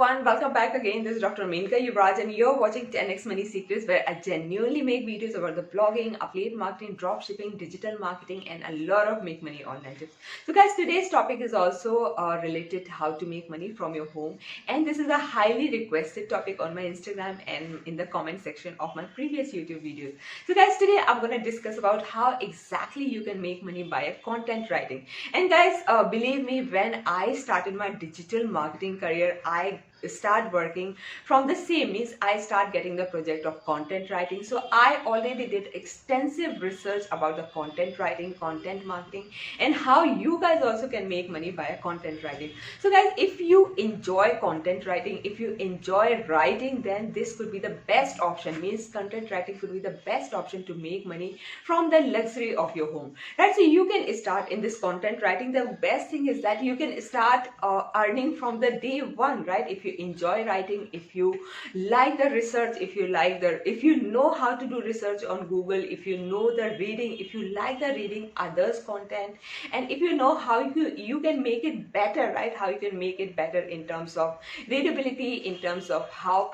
everyone, welcome back again. This is Dr. Menka Yuvraj and you're watching 10x Money Secrets, where I genuinely make videos about the blogging, affiliate marketing, drop shipping, digital marketing and a lot of make money online tips. So guys, today's topic is also related to how to make money from your home, and this is a highly requested topic on my Instagram and in the comment section of my previous YouTube videos. So guys, today I'm going to discuss about how exactly you can make money by content writing. And guys, believe me, when I started my digital marketing career, I start working from the same means I start getting the project of content writing. So I already did extensive research about the content writing, content marketing, and how you guys also can make money by content writing. So guys, if you enjoy content writing, if you enjoy writing, then this could be the best option. Means content writing could be the best option to make money from the luxury of your home, right? So you can start in this content writing. The best thing is that you can start earning from the day one, right? If you enjoy writing, if you like the research, if you know how to do research on Google, if you know the reading, if you like the reading others content, and if you know how you can make it better, right? How you can make it better in terms of readability, in terms of how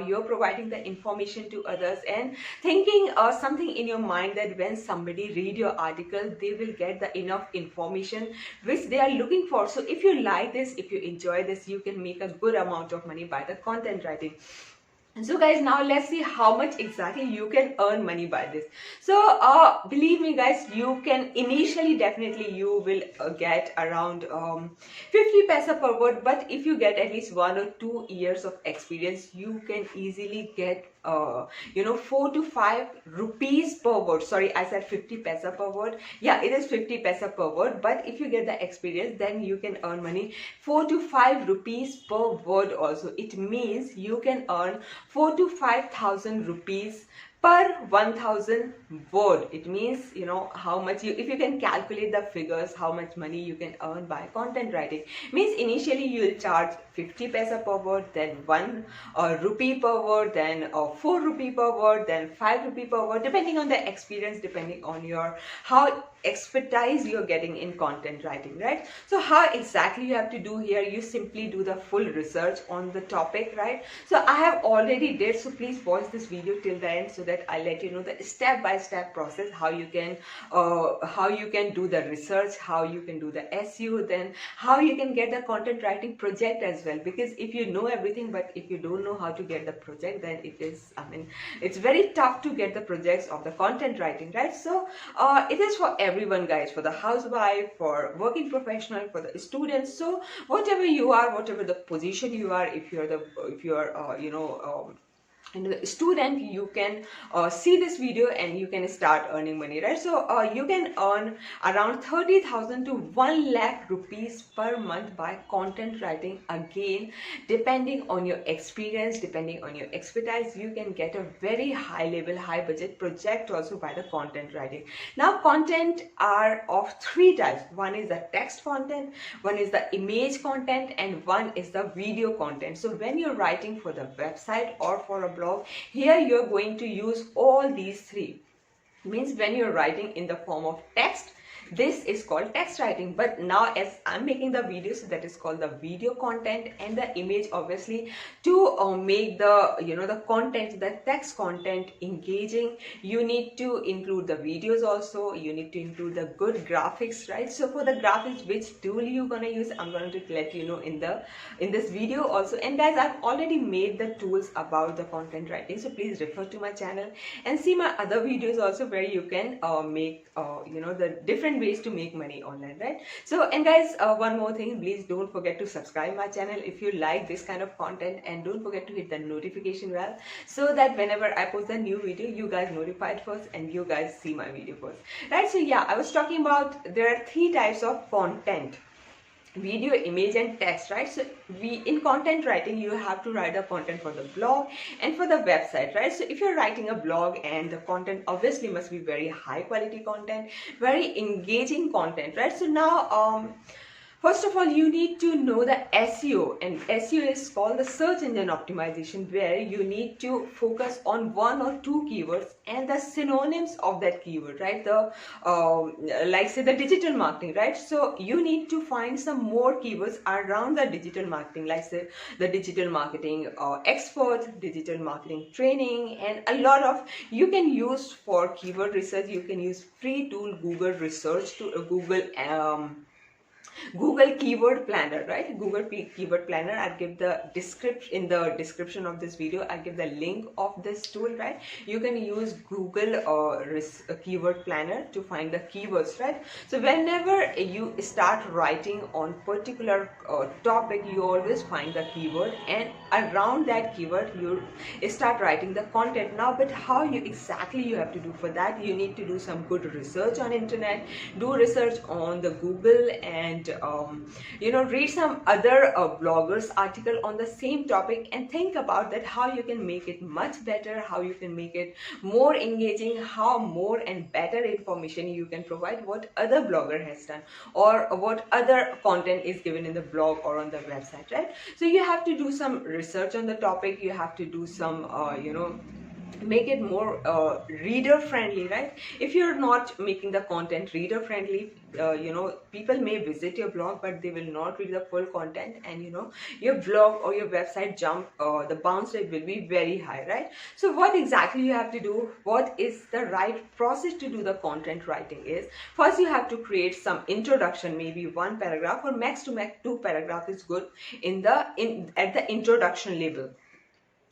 you're providing the information to others, and thinking something in your mind that when somebody read your article, they will get the enough information which they are looking for. So if you like this, if you enjoy this, you can make a good amount of money by the content writing. So guys, now let's see how much exactly you can earn money by this. So believe me guys, you can initially definitely you will get around 50 paisa per word, but if you get at least 1 or 2 years of experience, you can easily get 4 to 5 rupees per word. Sorry, I said 50 paisa per word. Yeah, it is 50 paisa per word, but if you get the experience, then you can earn money 4 to 5 rupees per word also. It means you can earn 4 to 5,000 rupees per 1,000 word. It means, how much if you can calculate the figures, how much money you can earn by content writing. Means initially you will charge 50 paisa per word, then 1 rupee per word, then 4 rupee per word, then 5 rupee per word, depending on the experience, depending on your how expertise you're getting in content writing, right? So how exactly you have to do here, you simply do the full research on the topic, right? So I have already did, so please watch this video till the end so that I'll let you know the step-by-step process, how you can do the research, how you can do the SEO, then how you can get the content writing project as well. Because if you know everything but if you don't know how to get the project, then it's very tough to get the projects of the content writing, right? So it is for everyone guys, for the housewife, for working professional, for the students. So whatever you are, whatever the position you are, if you're the student, you can see this video and you can start earning money, right? So you can earn around 30,000 to 1 lakh rupees per month by content writing. Again, depending on your experience, depending on your expertise, you can get a very high level, high budget project also by the content writing. Now content are of 3 types. One is the text content, one is the image content, and one is the video content. So when you're writing for the website or for a blog, here you're going to use all these 3. Means when you're writing in the form of text, this is called text writing. But now as I'm making the video, so that is called the video content, and the image, obviously, to make the the content, the text content engaging, you need to include the videos also, you need to include the good graphics, right? So for the graphics, which tool you're gonna use, I'm going to let you know in this video also. And guys, I've already made the tools about the content writing, so please refer to my channel and see my other videos also, where you can make the different ways to make money online, right? So, and guys, one more thing, please don't forget to subscribe my channel if you like this kind of content, and don't forget to hit the notification bell so that whenever I post a new video, you guys notified first and you guys see my video first, right? So yeah, I was talking about there are 3 types of content: video, image, and text, right? So in content writing, you have to write a content for the blog and for the website, right? So if you're writing a blog, and the content obviously must be very high quality content, very engaging content, right? So now First of all, you need to know the SEO, and SEO is called the search engine optimization, where you need to focus on one or two keywords and the synonyms of that keyword, right? The like say the digital marketing, right? So you need to find some more keywords around the digital marketing, like say the digital marketing expert, digital marketing training, and a lot of you can use for keyword research. You can use free tool Google research to Google Keyword Planner, right? Keyword Planner. I'll give the description in the description of this video. I'll give the link of this tool, right? You can use Google Keyword Planner to find the keywords, right? So whenever you start writing on particular topic, you always find the keyword, and around that keyword you start writing the content. Now, but how exactly you have to do for that? You need to do some good research on internet, do research on the Google, and read some other bloggers article on the same topic, and think about that how you can make it much better, how you can make it more engaging, how more and better information you can provide what other blogger has done, or what other content is given in the blog or on the website, right? So you have to do some research on the topic. You have to do some make it more reader friendly, right? If you're not making the content reader friendly, people may visit your blog but they will not read the full content, and your blog or your website the bounce rate will be very high, right? So what exactly you have to do, what is the right process to do the content writing is, first you have to create some introduction, maybe one paragraph or max to max 2 paragraph is good at the introduction level.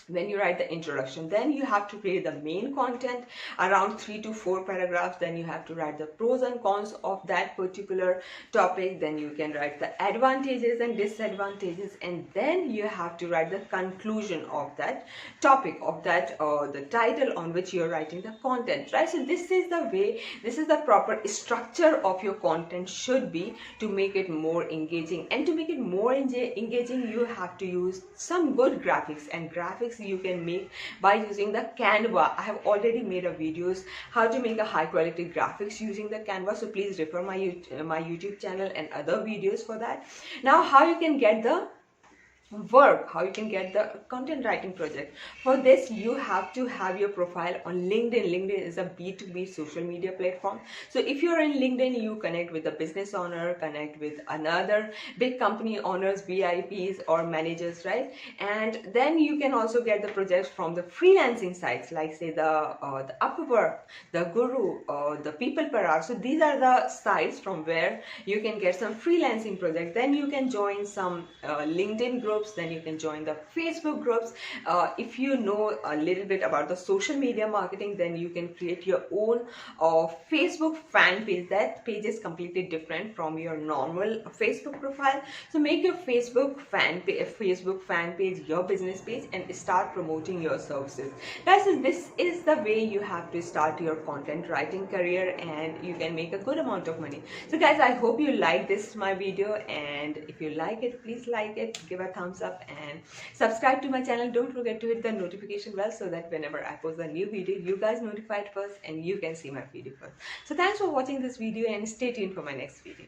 When you write the introduction, then you have to create the main content around 3 to 4 paragraphs. Then you have to write the pros and cons of that particular topic. Then you can write the advantages and disadvantages, and then you have to write the conclusion of that topic, of that the title on which you're writing the content, right? So this is the way, this is the proper structure of your content should be, to make it more engaging. And to make it more engaging, you have to use some good graphics, and graphics you can make by using the Canva. I have already made a videos how to make a high quality graphics using the Canva, so please refer my YouTube channel and other videos for that. Now, how you can get the work, how you can get the content writing project. For this, you have to have your profile on LinkedIn. LinkedIn is a B2B social media platform. So if you're in LinkedIn, you connect with the business owner, connect with another big company owners, VIPs or managers, right? And then you can also get the projects from the freelancing sites, like say the Upwork, the Guru, or the People Per Hour. So these are the sites from where you can get some freelancing projects. Then you can join some LinkedIn groups, then you can join the Facebook groups. If you know a little bit about the social media marketing, then you can create your own Facebook fan page. That page is completely different from your normal Facebook profile. So make your Facebook fan page your business page and start promoting your services. Guys, this is the way you have to start your content writing career, and you can make a good amount of money. So guys, I hope you like my video, and if you like it, please like it, give a thumbs up, and subscribe to my channel. Don't forget to hit the notification bell so that whenever I post a new video, you guys notified first and you can see my video first. So thanks for watching this video, and stay tuned for my next video.